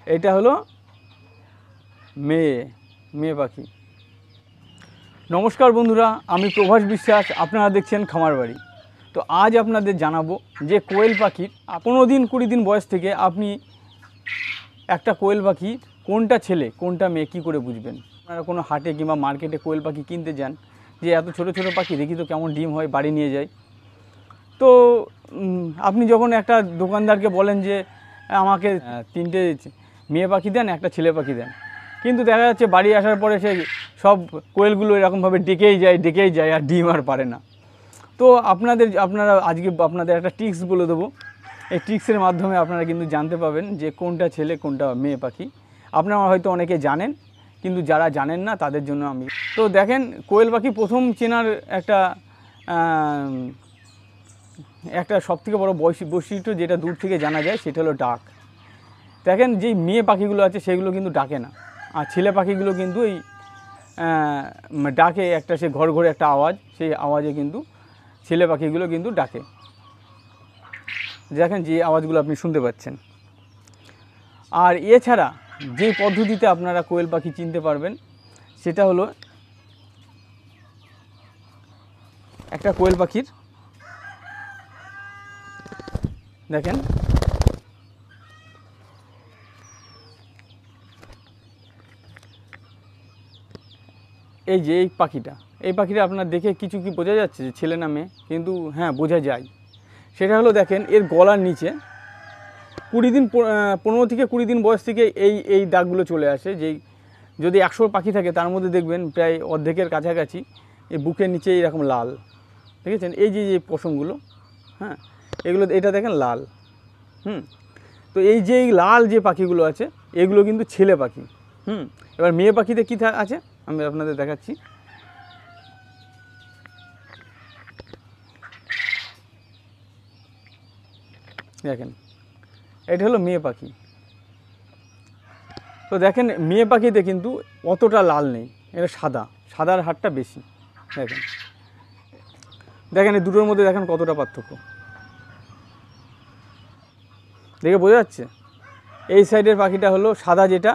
এটা হলো মেয়ে মেয়ে পাখি। নমস্কার বন্ধুরা, আমি প্রভাস বিশ্বাস, আপনারা দেখছেন খামার বাড়ি। তো আজ আপনাদের জানাবো যে কোয়েল পাখির 15 দিন 20 দিন বয়স থেকে আপনি একটা কোয়েল পাখি কোনটা ছেলে কোনটা মেয়ে কী করে বুঝবেন। আপনারা কোনো হাটে কিংবা মার্কেটে কোয়েল পাখি কিনতে যান, যে এত ছোট ছোট পাখি দেখি তো কেমন ডিম হয়, বাড়ি নিয়ে যায়। তো আপনি যখন একটা দোকানদারকে বলেন যে আমাকে 3টে মেয়ে পাখি দেন, একটা ছেলে পাখি দেন, কিন্তু দেখা যাচ্ছে বাড়ি আসার পরে সে সব কোয়েলগুলো এরকমভাবে ডেকেই যায় আর ডিম আর পারে না। তো আপনারা আজকে আপনাদের একটা ট্রিক্স বলে দেবো। এই ট্রিক্সের মাধ্যমে আপনারা কিন্তু জানতে পাবেন যে কোনটা ছেলে কোনটা মেয়ে পাখি। আপনারা হয়তো অনেকে জানেন, কিন্তু যারা জানেন না তাদের জন্য আমি। তো দেখেন, কোয়েল পাখি প্রথম চেনার একটা সবথেকে বড় বৈশিষ্ট্য যেটা দূর থেকে জানা যায় সেটা হলো ডাক। দেখেন, যেই মেয়ে পাখিগুলো আছে সেগুলো কিন্তু ডাকে না, আর ছেলে পাখিগুলো কিন্তু এই ডাকে, একটা সে ঘর ঘরে একটা আওয়াজ, সেই আওয়াজে কিন্তু ছেলে পাখিগুলো কিন্তু ডাকে। দেখেন যে আওয়াজগুলো আপনি শুনতে পাচ্ছেন। আর এছাড়া যে পদ্ধতিতে আপনারা কোয়েল পাখি চিনতে পারবেন সেটা হলো একটা কোয়েল পাখির, দেখেন এই যে এই পাখিটা আপনার দেখে কিছু কি বোঝা যাচ্ছে যে ছেলে না মেয়ে? কিন্তু হ্যাঁ, বোঝা যায়। সেটা হলো দেখেন এর গলার নিচে 15 থেকে 20 দিন বয়স থেকে এই দাগগুলো চলে আসে। যেই যদি 100 পাখি থাকে তার মধ্যে দেখবেন প্রায় অর্ধেকের কাছাকাছি এই বুকের নিচে এরকম লাল, দেখেছেন? এই যে পশমগুলো, হ্যাঁ, এটা দেখেন লাল। তো এই যে এই লাল যে পাখিগুলো আছে এগুলো কিন্তু ছেলে পাখি। এবার মেয়ে পাখিতে কী আছে আমি আপনাদের দেখাচ্ছি। দেখেন, এটা হলো মেয়ে পাখি। তো দেখেন মেয়ে পাখিতে কিন্তু অতটা লাল নেই, এটা সাদার হারটা বেশি। দেখেন এই দুটোর মধ্যে দেখেন কতটা পার্থক্য, দেখে বোঝা যাচ্ছে? এই সাইডের পাখিটা হলো সাদা, যেটা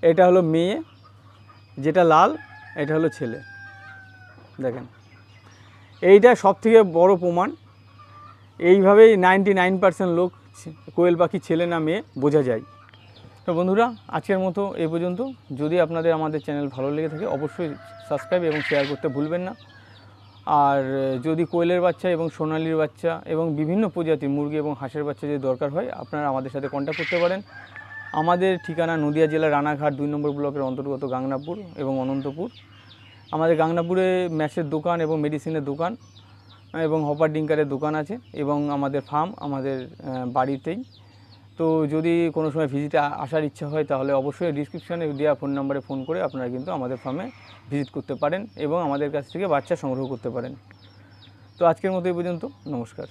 এটা হলো মেয়ে, যেটা লাল এটা হলো ছেলে। দেখেন, এইটা সবথেকে বড় প্রমাণ। এইভাবেই 99% লোক কোয়েল পাখি ছেলে না মেয়ে বোঝা যায়। তো বন্ধুরা, আজকের মতো এই পর্যন্ত। যদি আপনাদের আমাদের চ্যানেল ভালো লেগে থাকে অবশ্যই সাবস্ক্রাইব এবং শেয়ার করতে ভুলবেন না। আর যদি কোয়েলের বাচ্চা এবং সোনালির বাচ্চা এবং বিভিন্ন প্রজাতির মুরগি এবং হাঁসের বাচ্চা যদি দরকার হয়, আপনারা আমাদের সাথে কন্ট্যাক্ট করতে পারেন। আমাদের ঠিকানা নদিয়া জেলার রানাঘাট 2 নম্বর ব্লকের অন্তর্গত গাংনাপুর এবং অনন্তপুর। আমাদের গাংনাপুরে ম্যাচের দোকান এবং মেডিসিনের দোকান এবং হপার ডিঙ্কারের দোকান আছে, এবং আমাদের ফার্ম আমাদের বাড়িতেই। তো যদি কোনো সময় ভিজিটে আসার ইচ্ছা হয় তাহলে অবশ্যই ডিসক্রিপশানে দেওয়া ফোন নাম্বারে ফোন করে আপনারা কিন্তু আমাদের ফার্মে ভিজিট করতে পারেন এবং আমাদের কাছ থেকে বাচ্চা সংগ্রহ করতে পারেন। তো আজকের মতো এই পর্যন্ত, নমস্কার।